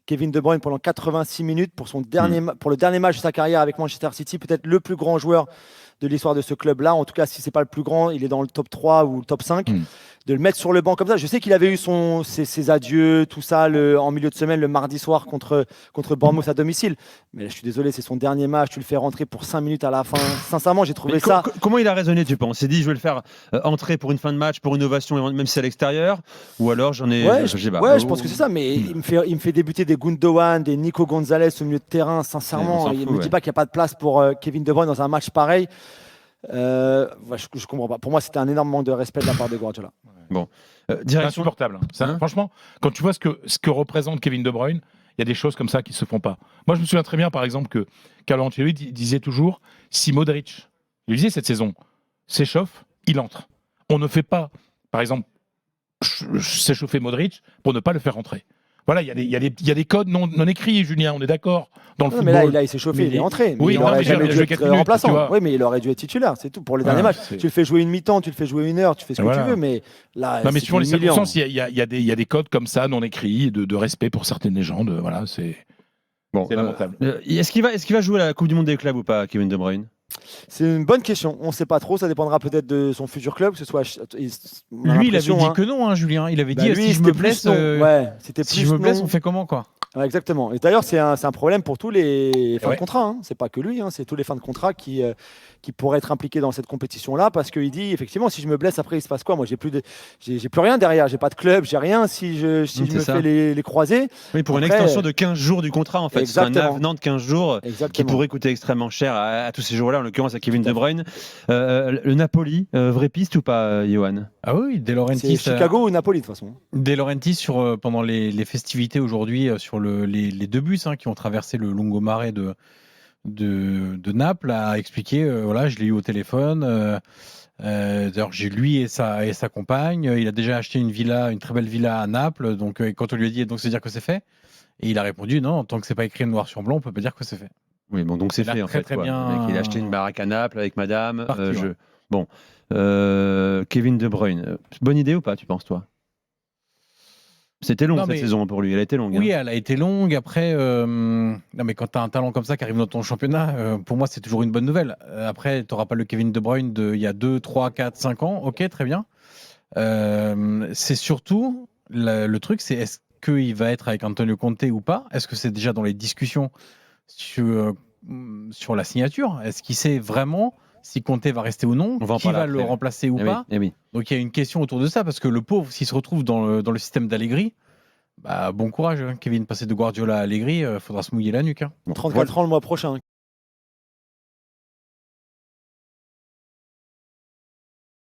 Kevin De Bruyne pendant 86 minutes pour, pour le dernier match de sa carrière avec Manchester City, peut-être le plus grand joueur de l'histoire de ce club-là. En tout cas, si ce n'est pas le plus grand, il est dans le top 3 ou le top 5. De le mettre sur le banc comme ça. Je sais qu'il avait eu ses adieux, tout ça, en milieu de semaine, le mardi soir contre Bournemouth à domicile. Mais là, je suis désolé, c'est son dernier match. Tu le fais rentrer pour 5 minutes à la fin. Sincèrement, j'ai trouvé ça. Comment il a raisonné, tu penses? Il s'est dit, je vais le faire entrer pour une fin de match, pour une ovation, même si c'est à l'extérieur? Ou alors j'en ai. Ouais, je pense que c'est ça. Mais il me fait débuter des Gundogan, des Nico Gonzalez au milieu de terrain. Sincèrement, il ne me dit pas qu'il n'y a pas de place pour Kevin De Bruyne dans un match pareil. Je comprends pas. Pour moi, c'était un énorme manque de respect de la part de Guardiola. Bon, c'est insupportable. Franchement, quand tu vois ce que représente Kevin De Bruyne, il y a des choses comme ça qui se font pas. Moi, je me souviens très bien, par exemple, que Carlo Ancelotti disait toujours, si Modric, il le disait cette saison, s'échauffe, il entre. On ne fait pas, par exemple, s'échauffer Modric pour ne pas le faire rentrer. Voilà, il y a des codes non écrits, Julien, on est d'accord. Dans le football. Mais là, il s'est chauffé, il est entré. Oui, il aurait jamais dû être remplaçant. Oui, mais il aurait dû être titulaire, c'est tout. Pour les derniers matchs, tu le fais jouer une mi-temps, tu le fais jouer une heure, tu fais ce que tu veux, mais là, non, mais suivant les circonstances, il y a des codes comme ça, non écrits, de respect pour certaines légendes. Voilà, c'est lamentable. Est-ce qu'il va jouer la Coupe du Monde des clubs ou pas, Kevin De Bruyne? C'est une bonne question. On ne sait pas trop. Ça dépendra peut-être de son futur club. Que ce soit, lui, il avait dit que non, Julien. Il avait dit lui, si je me blesse, si je me blesse, on fait comment, quoi? Ouais, exactement. Et d'ailleurs, c'est un problème pour tous les fins de contrat. Hein. C'est pas que lui, c'est tous les fins de contrat qui pourraient être impliqués dans cette compétition-là, parce qu'il dit effectivement, si je me blesse après, il se passe quoi? Moi, j'ai plus rien derrière. J'ai pas de club, j'ai rien. Si je me fais les croisés. Oui, pour après, une extension de 15 jours du contrat, en fait. C'est un avenant de 15 jours qui pourrait coûter extrêmement cher à tous ces joueurs-là, en l'occurrence à Kevin De Bruyne. Le Napoli, vraie piste ou pas, Johan? Ah oui, De Laurentiis. C'est Chicago ou Napoli, de toute façon. De Laurentiis, pendant les festivités aujourd'hui, sur les deux bus qui ont traversé le lungomare de Naples, a expliqué, voilà, je l'ai eu au téléphone. D'ailleurs, j'ai lui et sa compagne. Il a déjà acheté une très belle villa à Naples. Donc, quand on lui a dit, donc c'est dire que c'est fait. Et il a répondu, non, tant que c'est pas écrit noir sur blanc, on peut pas dire que c'est fait. Oui, bon, donc c'est fait en fait. Très bien. Il a acheté une baraque à Naples avec madame. Parti, Bon, Kevin De Bruyne, bonne idée ou pas, tu penses, toi? C'était long cette saison pour lui, elle a été longue. Oui, elle a été longue. Après, non, mais quand tu as un talent comme ça qui arrive dans ton championnat, pour moi, c'est toujours une bonne nouvelle. Après, tu n'auras pas le Kevin De Bruyne d'il y a 2, 3, 4, 5 ans. Ok, très bien. C'est surtout, le truc, c'est est-ce qu'il va être avec Antonio Conte ou pas? Est-ce que c'est déjà dans les discussions sur la signature? Est-ce qu'il sait vraiment si Conte va rester ou non, qui va le remplacer ou pas? Donc il y a une question autour de ça, parce que le pauvre, s'il se retrouve dans le système d'Allegri, bon courage, Kevin. Passer de Guardiola à Allegri, faudra se mouiller la nuque. 34 ans le mois prochain.